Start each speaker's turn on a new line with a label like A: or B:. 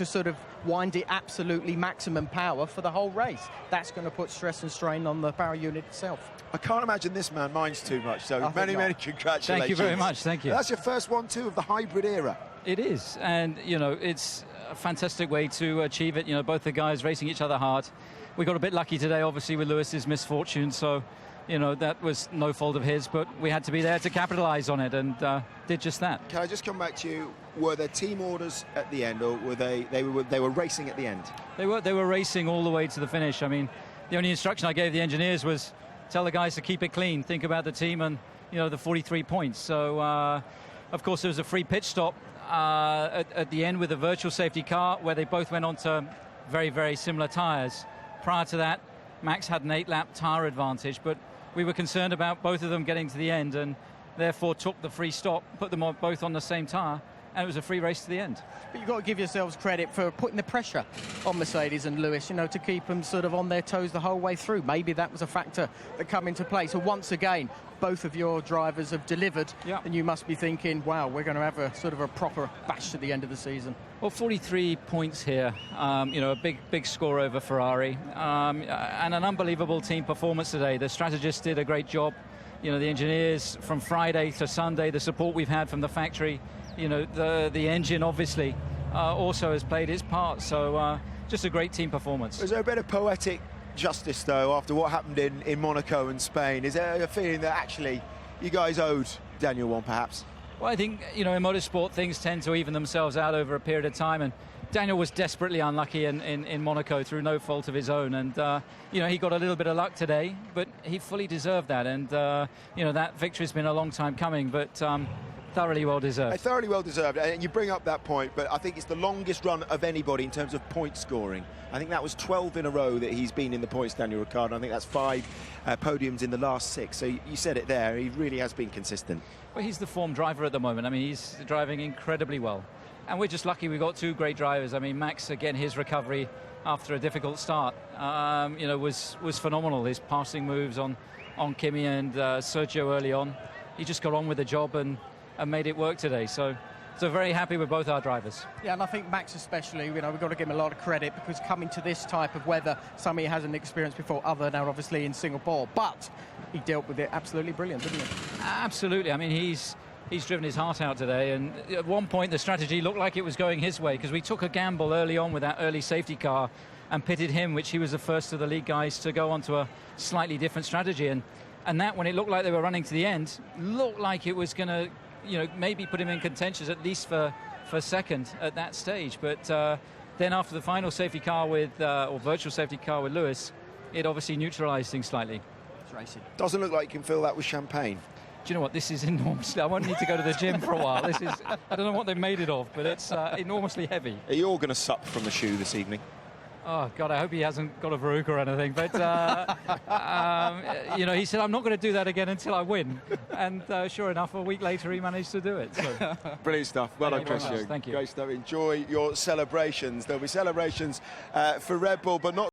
A: to sort of wind it absolutely maximum power for the whole race. That's going to put stress and strain on the power unit itself.
B: I can't imagine this man minds too much, so many congratulations.
C: Thank you very much, thank you.
B: That's your first 1-2 of the hybrid era.
C: It is, and you know, it's a fantastic way to achieve it. You know, both the guys racing each other hard. We got a bit lucky today, obviously, with Lewis's misfortune, so you know, that was no fault of his, but we had to be there to capitalize on it, and did just that.
B: Can I just come back to you? Were there team orders at the end, or were they were racing at the end?
C: They were racing all the way to the finish. I mean, the only instruction I gave the engineers was tell the guys to keep it clean, think about the team and, you know, the 43 points. So, of course, there was a free pitch stop at the end with a virtual safety car where they both went on to very, very similar tyres. Prior to that, Max had an 8-lap tyre advantage, but we were concerned about both of them getting to the end and therefore took the free stop, put them both on the same tyre, and it was a free race to the end.
A: But you've got to give yourselves credit for putting the pressure on Mercedes and Lewis, you know, to keep them sort of on their toes the whole way through. Maybe that was a factor that come into play. So once again, both of your drivers have delivered, and you must be thinking, wow, we're going to have a sort of a proper bash at the end of the season.
C: Well, 43 points here, you know, a big score over Ferrari, and an unbelievable team performance today. The strategists did a great job. You know, the engineers from Friday to Sunday, the support we've had from the factory, you know, the engine obviously also has played its part. So just a great team performance.
B: Was there a bit of poetic justice, though, after what happened in Monaco and Spain? Is there a feeling that actually you guys owed Daniel one, perhaps?
C: Well, I think, you know, in motorsport, things tend to even themselves out over a period of time, and Daniel was desperately unlucky in Monaco through no fault of his own, and, you know, he got a little bit of luck today, but he fully deserved that, and, you know, that victory's been a long time coming, but thoroughly well deserved.
B: Thoroughly well deserved, and you bring up that point, but I think it's the longest run of anybody in terms of point scoring. I think that was 12 in a row that he's been in the points, Daniel Ricciardo. I think that's 5 podiums in the last 6. So you said it there, he really has been consistent.
C: Well, he's the form driver at the moment. I mean, he's driving incredibly well. And we're just lucky we got 2 great drivers. I mean, Max, again, his recovery after a difficult start, you know, was phenomenal. His passing moves on Kimi and Sergio early on. He just got on with the job and made it work today. So very happy with both our drivers.
A: Yeah, and I think Max especially, you know, we've got to give him a lot of credit because coming to this type of weather, something he hasn't experienced before, other than obviously in Singapore, but he dealt with it absolutely brilliant, didn't he?
C: Absolutely. I mean, he's driven his heart out today, and at one point the strategy looked like it was going his way because we took a gamble early on with that early safety car and pitted him, which he was the first of the lead guys to go onto a slightly different strategy, and that, when it looked like they were running to the end, looked like it was going to, you know, maybe put him in contention at least for second at that stage. But then after the final safety car with, or virtual safety car with Lewis, it obviously neutralised things slightly.
A: It's racing.
B: Doesn't look like you can fill that with champagne.
C: Do you know what? This is enormously... I won't need to go to the gym for a while. This is... I don't know what they've made it of, but it's enormously heavy.
B: Are you all going to sup from the shoe this evening?
C: Oh, God, I hope he hasn't got a verruca or anything. But, you know, he said, I'm not going to do that again until I win. And sure enough, a week later, he managed to do it. So.
B: Brilliant stuff. Well done, Christian.
C: Thank you.
B: Great stuff. Enjoy your celebrations. There'll be celebrations for Red Bull, but not